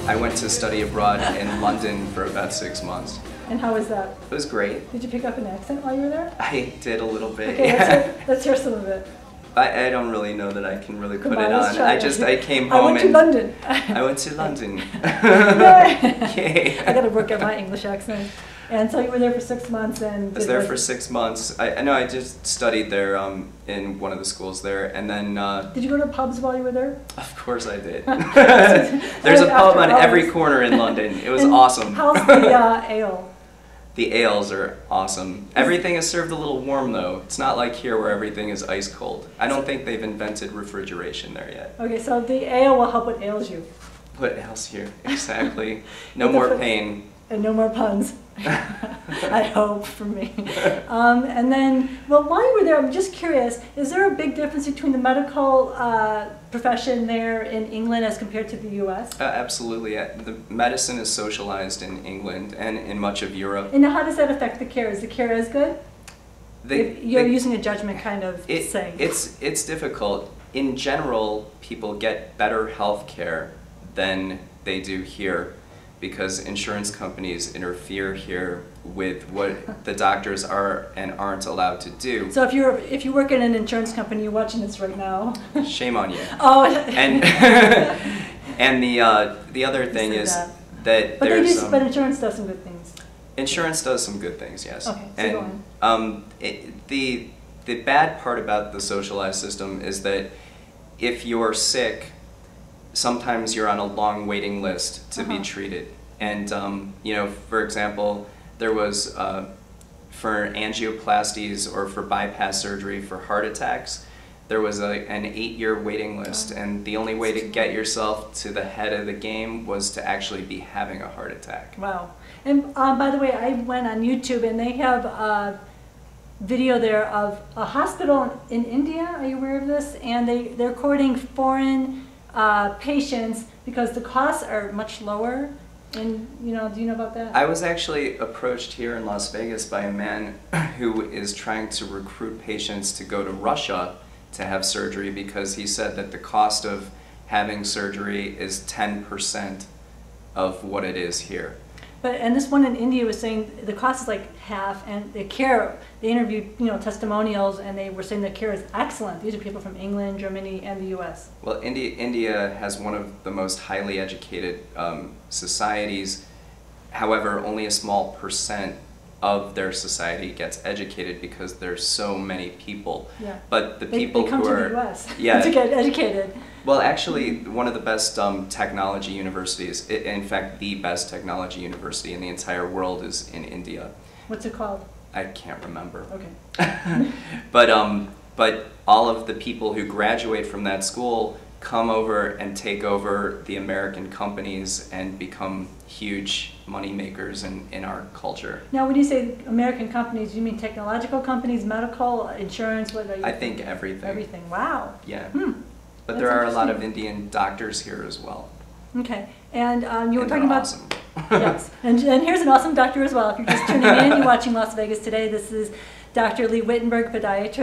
I went to study abroad in London for about 6 months. And how was that? It was great. Did you pick up an accent while you were there? I did a little bit. Okay, yeah. let's hear some of it. I don't really know that I can really put it let's on. try it. I came home I went to London. I went to London. Yay! I got to work at my English accent. And so you were there for 6 months, and I was there for 6 months. I know I just studied there in one of the schools there, and then. Did you go to pubs while you were there? Of course I did. There's a pub on every corner in London. It was awesome. How's the ale? The ales are awesome. Everything is served a little warm though. It's not like here where everything is ice cold. I don't think they've invented refrigeration there yet. Okay, so the ale will help what ails you. What else here? Exactly. No more pain. And no more puns. I hope, for me. And then, well, while you were there, I'm just curious, is there a big difference between the medical profession there in England as compared to the U.S.? Absolutely. The medicine is socialized in England and in much of Europe. And how does that affect the care? Is the care as good? You're using a judgment kind of saying. It's difficult. In general, people get better health care than they do here, because insurance companies interfere here with what the doctors are and aren't allowed to do. So if you work in an insurance company, you're watching this right now. Shame on you. Oh. And and the other thing is that there's but insurance does some good things. Insurance does some good things, yes. Okay, so and go on. The bad part about the socialized system is that if you're sick, sometimes you're on a long waiting list to be treated. And, you know, for example, there was, for angioplasties or for bypass surgery for heart attacks, there was an 8-year waiting list. And the only way to get yourself to the head of the game was to actually be having a heart attack. Wow. And by the way, I went on YouTube and they have a video there of a hospital in India. Are you aware of this? And they're courting foreign patients because the costs are much lower. And, you know, do you know about that? I was actually approached here in Las Vegas by a man who is trying to recruit patients to go to Russia to have surgery, because he said that the cost of having surgery is 10% of what it is here. And this one in India was saying the cost is like half, and the care, they interviewed, you know, testimonials, and they were saying the care is excellent. These are people from England, Germany, and the U.S. Well, India has one of the most highly educated societies. However, only a small percent of their society gets educated because there's so many people. Yeah. But the people they come who to are the U.S. yeah, to get educated. Well, actually, one of the best technology universities, in fact, the best technology university in the entire world is in India. What's it called? I can't remember. Okay. But all of the people who graduate from that school come over and take over the American companies and become huge money makers in our culture. Now, when you say American companies, you mean technological companies, medical, insurance? What are you? I think everything. Everything. Wow. Yeah. But That's there are a lot of Indian doctors here as well. Okay. And you were and talking about awesome. Yes. And here's an awesome doctor as well. If you're just tuning in, you're watching Las Vegas Today. This is Dr. Lee Wittenberg, podiatrist.